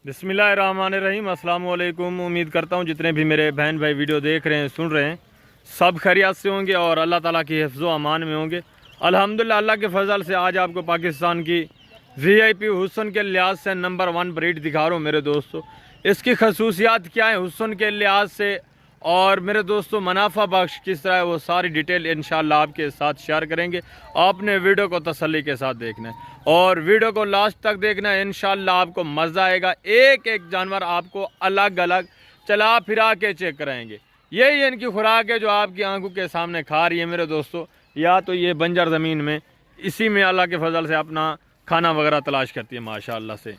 बिस्मिल्लाहिर्रहमानिर्रहीम। अस्सलाम वालेकुम। उम्मीद करता हूँ जितने भी मेरे बहन भाई वीडियो देख रहे हैं, सुन रहे हैं, सब खैरियत से होंगे और अल्लाह ताला की हिफ्ज़ो अमान में होंगे। अल्हम्दुलिल्लाह, अल्लाह के फजल से आज आपको पाकिस्तान की VIP हुस्न के लिहाज से नंबर 1 ब्रीड दिखा रहा हूँ मेरे दोस्तों। इसकी खसूसियात क्या है हुस्न के लिहाज से और मेरे दोस्तों मुनाफा बख्श किस तरह है, वो सारी डिटेल इंशाल्लाह आपके साथ शेयर करेंगे। आपने वीडियो को तसल्ली के साथ देखना है और वीडियो को लास्ट तक देखना है। इंशाल्लाह आपको मज़ा आएगा। एक एक जानवर आपको अलग अलग चला फिरा के चेक कराएंगे। यही इनकी खुराक है जो आपकी आंखों के सामने खा रही है मेरे दोस्तों। या तो ये बंजर ज़मीन में इसी में अल्लाह के फजल से अपना खाना वगैरह तलाश करती है माशाल्लाह से।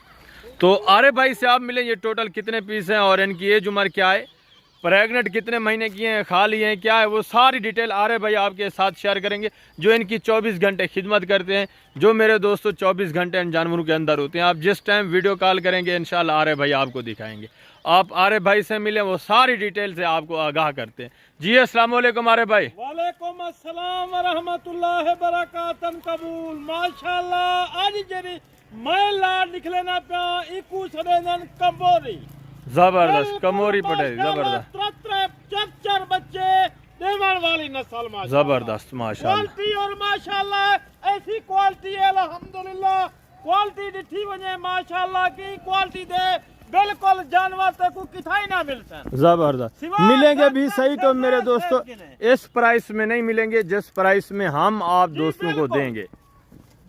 तो आरे भाई से आप मिले, ये टोटल कितने पीस हैं और इनकी एज उम्र क्या है, प्रेगनेंट कितने महीने की हैं, खा लिए हैं, क्या है, वो सारी डिटेल आरे भाई आपके साथ शेयर करेंगे। जो इनकी 24 घंटे खिदमत करते हैं, जो मेरे दोस्तों 24 घंटे इन जानवरों के अंदर होते हैं। आप जिस टाइम वीडियो कॉल करेंगे इंशाल्लाह आरे भाई आपको दिखाएंगे। आप आरे भाई से मिले, वो सारी डिटेल से आपको आगाह करते हैं। जी अस्सलाम वालेकुम आरे भाई। वालेकुम अस्सलाम व रहमतुल्लाहि बरकातन कबूल। माशाल्लाह आज जेरी मैला निकले ना पिया इकू सदेन कमोरी जबरदस्त कमोरी पटेल, जबरदस्त चार बच्चे देवन वाली नस्ल माशाल्लाह, जबरदस्त माशाल्लाह। क्वालिटी और माशाल्लाह ऐसी क्वालिटी है अल्हम्दुलिल्लाह। क्वालिटी दिठी वने माशाल्लाह की क्वालिटी दे बिल्कुल जानवर तक को किथाई ना मिलता। जबरदस्त मिलेंगे भी सही तो मेरे दोस्तों इस प्राइस में नहीं मिलेंगे जिस प्राइस में हम आप दोस्तों को देंगे।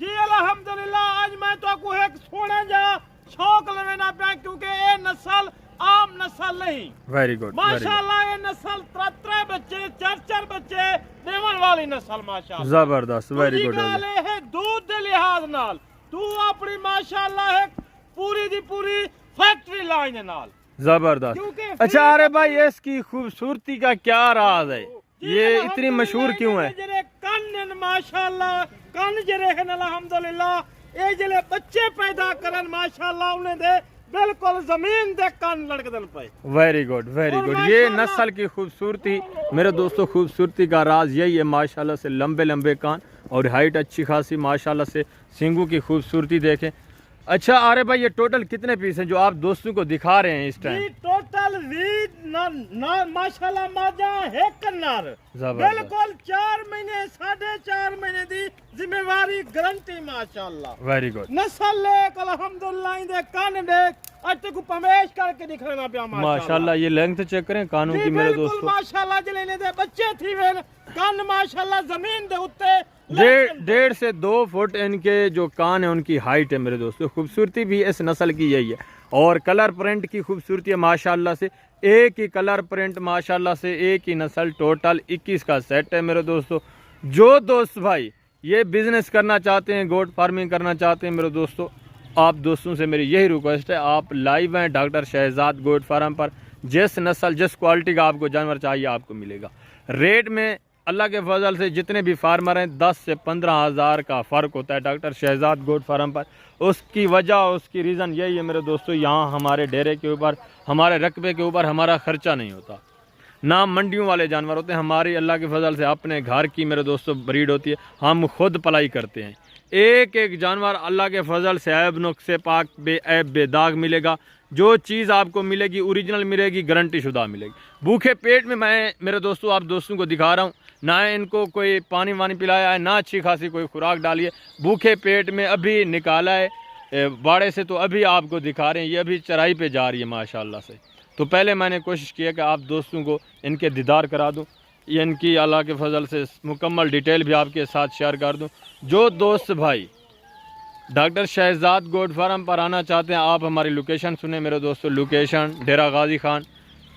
जी अल्हम्दुलिल्लाह। आज मैं तो को एक सोने जा शौक लेना पाया क्योंकि ये नस्ल आम नस्ल नहीं। वेरी गुड माशाल्लाह। ये नस्ल त्रै बच्चे चार बच्चे देवन वाली नस्ल माशाल्लाह, जबरदस्त वेरी गुड है। दूध के लिहाज नाल तू अपनी माशाल्लाह है पूरी दी पूरी फैक्ट्री लाइन नाल जबरदस्त। अच्छा अरे भाई इसकी खूबसूरती का क्या राज है, ये इतनी मशहूर क्यों है? कन माशाल्लाह कन जरे है अल्हम्दुलिल्लाह। ये जले बच्चे पैदा करन माशाल्लाह उन्हें दे बिल्कुल जमीन दे कान लड़कदन पे। Very good very good. ये नस्ल की खूबसूरती मेरे दोस्तों, खूबसूरती का राज यही है माशाल्लाह से। लंबे लंबे कान और हाइट अच्छी खासी माशाल्लाह से। सींगों की खूबसूरती देखें। अच्छा आरे भाई ये टोटल कितने पीस हैं जो आप दोस्तों को दिखा रहे हैं इस टाइम? टोटल माशाल्लाह माजा है कन्नार बिल्कुल 4 महीने 4.5 महीने दी जिम्मेवारी गारंटी माशाल्लाह। वेरी गुड नस्ल लेक अल्हम्दुलिल्लाह दे कान देख आज तक पमेश करके दिखाना पिया माशाल्लाह। ये लेंथ चेक करें कानों की मेरे दोस्तों माशाल्लाह। जलेने दे बच्चे थी वे कान माशाल्लाह जमीन दे उत्ते 1.5 से 2 फुट इनके जो कान है उनकी हाइट है मेरे दोस्तों। खूबसूरती भी इस नस्ल की यही है और कलर प्रिंट की खूबसूरती है माशाल्लाह से। एक ही कलर प्रिंट माशाल्लाह से, एक ही नस्ल, टोटल 21 का सेट है मेरे दोस्तों। जो दोस्त भाई ये बिजनेस करना चाहते हैं, गोट फार्मिंग करना चाहते हैं मेरे दोस्तों, आप दोस्तों से मेरी यही रिक्वेस्ट है, आप लाइव हैं डॉक्टर शहजाद गोट फार्म पर। जिस नस्ल जिस क्वालिटी का आपको जानवर चाहिए आपको मिलेगा। रेट में अल्लाह के फजल से जितने भी फार्मर हैं 10 से 15 हज़ार का फ़र्क होता है डॉक्टर शहजाद गोट फार्म पर। उसकी वजह उसकी रीज़न यही है मेरे दोस्तों, यहाँ हमारे डेरे के ऊपर हमारे रकबे के ऊपर हमारा ख़र्चा नहीं होता, ना मंडियों वाले जानवर होते हैं। हमारी अल्लाह के फजल से अपने घर की मेरे दोस्तों ब्रीड होती है, हम खुद पलाई करते हैं। एक एक जानवर अल्लाह के फजल से ऐब नुक्से पाक बेऐब बेदाग मिलेगा। जो चीज़ आपको मिलेगी ओरिजिनल मिलेगी, गारंटी शुदा मिलेगी। भूखे पेट में मैं मेरे दोस्तों आप दोस्तों को दिखा रहा हूँ, ना इनको कोई पानी वानी पिलाया है, ना अच्छी खासी कोई खुराक डाली है। भूखे पेट में अभी निकाला है बाड़े से, तो अभी आपको दिखा रहे हैं। ये अभी चराई पे जा रही है माशाल्लाह से। तो पहले मैंने कोशिश किया कि आप दोस्तों को इनके दीदार करा दूँ, इनकी अल्लाह के फजल से मुकम्मल डिटेल भी आपके साथ शेयर कर दूँ। जो दोस्त भाई डॉक्टर शहजाद गोट फार्म पर आना चाहते हैं, आप हमारी लोकेशन सुने मेरे दोस्तों। लोकेशन डेरा गाजी खान,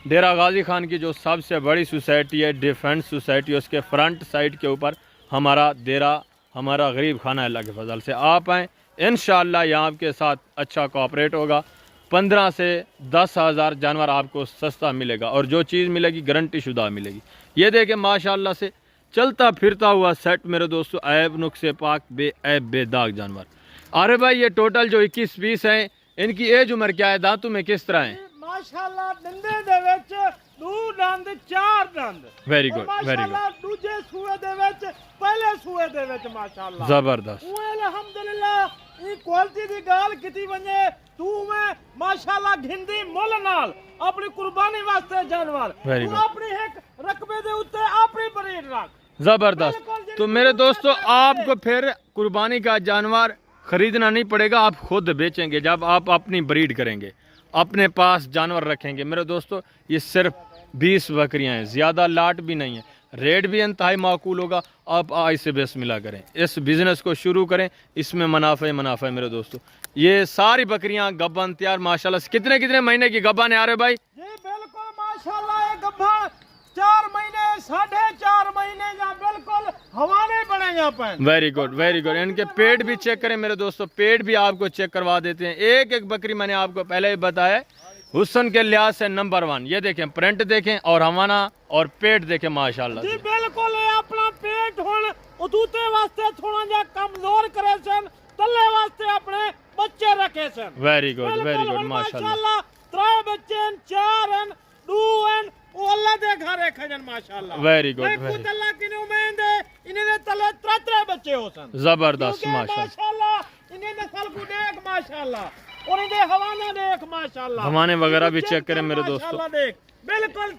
डेरा गाजी खान की जो सबसे बड़ी सोसाइटी है डिफेंस सोसाइटी, उसके फ्रंट साइड के ऊपर हमारा डेरा, हमारा गरीब खाना है। अल्लाह के फजल से आप आएँ, इंशाअल्लाह यहाँ आपके साथ अच्छा कोऑपरेट होगा। 15 से 10 हज़ार जानवर आपको सस्ता मिलेगा और जो चीज़ मिलेगी गारंटी शुदा मिलेगी। ये देखें माशाल्लाह से चलता फिरता हुआ सेट मेरे दोस्तों, ऐब नुक्से पाक बेऐब बेदाग जानवर। अरे भाई ये टोटल जो 21 पीस हैं, इनकी एज उम्र क्या है, दांतों में किस तरह है? माशाल्लाह दंदे दे विच 2 दंद 4 दंद। Very good very good. दूजे सूए दे विच पहले सूए दे विच माशाल्लाह जबरदस्त। अल्हम्दुलिल्लाह ई क्वालिटी दी गाल किती वने तू मैं माशाल्लाह घिंदी मुल नाल अपनी कुर्बानी वास्ते जानवर Very तू good. अपनी एक रकबे दे उत्ते अपनी ब्रीड रख ज़बरदस्त। तो मेरे दोस्तों आपको फिर कुर्बानी का जानवर खरीदना नहीं पड़ेगा, आप खुद बेचेंगे जब आप अपनी ब्रीड करेंगे, अपने पास जानवर रखेंगे। मेरे दोस्तों ये सिर्फ 20 बकरियां हैं, ज़्यादा लाट भी नहीं है, रेट भी इंतहाई माकूल होगा। आप आज से बिस्मिल्लाह करें, इस बिज़नेस को शुरू करें, इसमें मुनाफा ही मुनाफा है मेरे दोस्तों। ये सारी बकरियां गब्बन तैयार माशाल्लाह से। कितने कितने महीने की गब्बन है यार भाई? जी बिल्कुल माशाल्लाह ये गब्बन 4 महीने 4.5 महीने या बिल्कुल हवाने बने यहाँ पर। Very good very good. इनके पेट भी चेक करें मेरे दोस्तों, पेट भी आपको चेक करवा देते हैं। एक एक बकरी मैंने आपको पहले ही बताया हुस्न के लिहाज से नंबर 1। ये देखें, प्रिंट देखें और हवाना और पेट देखें माशाल्लाह जी से। बिल्कुल ये अपना पेट हुन उतूते वास्ते थोड़ा जा कमजोर करे सन, तल्ले वास्ते अपने बच्चे रखे सन। वेरी गुड माशाल्लाह। 3 बच्चे 4 2 वो अल्लाह दे घरे खजन माशाल्लाह। वेरी गुड खुद अल्लाह की उम्मीद है इन्हें तले 3 बच्चे हो सन। जबरदस्त माशाल्लाह। इन्हें नस्ल को देख माशाल्लाह और इन्हें हवाना देख माशाल्लाह। हवाने वगैरह भी चेक करें मेरे दोस्तों, माशाल्लाह देख बिल्कुल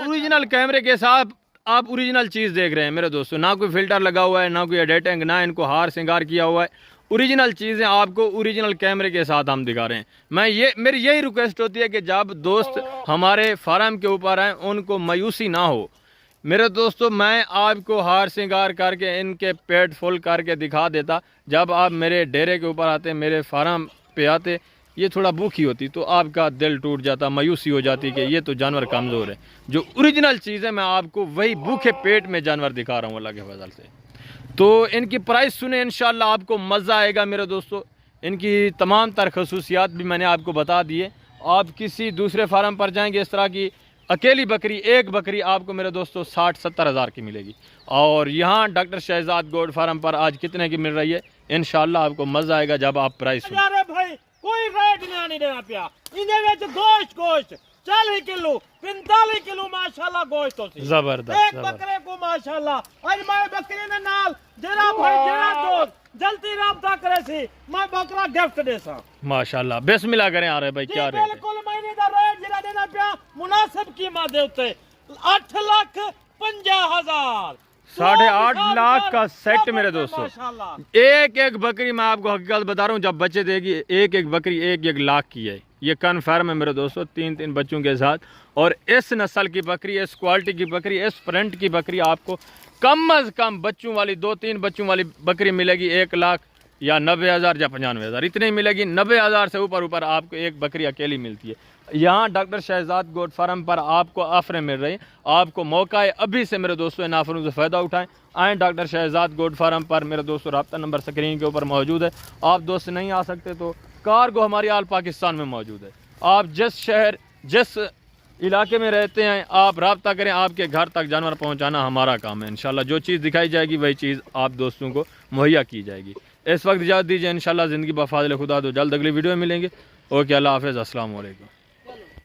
ओरिजिनल कैमरे के साथ आप ओरिजिनल चीज देख रहे हैं मेरे दोस्तों। ना कोई फिल्टर लगा हुआ है, ना कोई एडिटिंग, ना इनको हार श्रृंगार किया हुआ है। ओरिजिनल चीज़ें आपको ओरिजिनल कैमरे के साथ हम दिखा रहे हैं। मेरी यही रिक्वेस्ट होती है कि जब दोस्त हमारे फार्म के ऊपर आए उनको मायूसी ना हो। मेरे दोस्तों मैं आपको हार श्रृंगार करके इनके पेट फुल करके दिखा देता, जब आप मेरे डेरे के ऊपर आते, मेरे फार्म पे आते, ये थोड़ा भूखी होती तो आपका दिल टूट जाता, मायूसी हो जाती कि ये तो जानवर कमज़ोर है। जो ओरिजिनल चीज़ है मैं आपको वही भूखे पेट में जानवर दिखा रहा हूँ अल्लाह के फजल से। तो इनकी प्राइस सुने, इंशाल्लाह आपको मज़ा आएगा मेरे दोस्तों। इनकी तमाम तर खसूसियात भी मैंने आपको बता दिए। आप किसी दूसरे फार्म पर जाएंगे, इस तरह की अकेली बकरी, एक बकरी आपको मेरे दोस्तों 60-70 हज़ार की मिलेगी। और यहाँ डॉक्टर शहजाद गोड फार्म पर आज कितने की मिल रही है, इंशाल्लाह आपको मज़ा आएगा जब आप प्राइस सुने। यार भाई कोई रेट नहीं देना पिया इन्हें गोश्त 40 किलो 45 किलो माशाल्लाह गोश्त होती जबरदस्त। एक बकरे को माशाल्लाह आज मैं बकरे ने नाल जरा भाई जरा दोस्त जल्दी राब्ता करे सी मैं बकरा गिफ्ट दे सा माशाल्लाह। बिस्मिल्लाह करें आ रहे भाई, क्या रेट है? बिल्कुल महीने दा रेट जरा देना पिया मुनासिब कीमत दे उत्ते 8,50,000 8.5 लाख का सेट मेरे दोस्तों। माशाल्लाह एक एक बकरी मैं आपको हकीकत बता रहा हूँ, जब बच्चे देगी एक एक बकरी 1-1 लाख की है। ये कन्फर्म है मेरे दोस्तों, 3-3 बच्चों के साथ। और इस नस्ल की बकरी, इस क्वालिटी की बकरी, इस प्रिंट की बकरी आपको कम अज़ कम बच्चों वाली 2-3 बच्चों वाली बकरी मिलेगी 1 लाख या 90,000 या 95,000 इतनी मिलेगी। 90,000 से ऊपर आपको एक बकरी अकेली मिलती है। यहाँ डॉक्टर शहजाद गोट फार्म पर आपको ऑफरें मिल रही हैं, आपको मौका है अभी से मेरे दोस्तों इन ऑफरों से फ़ायदा उठाएं। आएँ डॉक्टर शहजाद गोट फार्म पर मेरे दोस्तों, रब्ता नंबर स्क्रीन के ऊपर मौजूद है। आप दोस्त नहीं आ सकते तो कार्गो हमारी आल पाकिस्तान में मौजूद है। आप जिस शहर जिस इलाके में रहते हैं आप रब्ता करें, आपके घर तक जानवर पहुँचाना हमारा काम है। इंशाल्लाह जो चीज़ दिखाई जाएगी वही चीज़ आप दोस्तों को मुहैया की जाएगी। इस वक्त इजाज़त दीजिए, इंशाल्लाह ज़िंदगी बफ़ाज़िल खुदा तो जल्द अगली वीडियो में मिलेंगे। ओके, अल्लाह हाफ़िज़, अस्सलाम वालेकुम।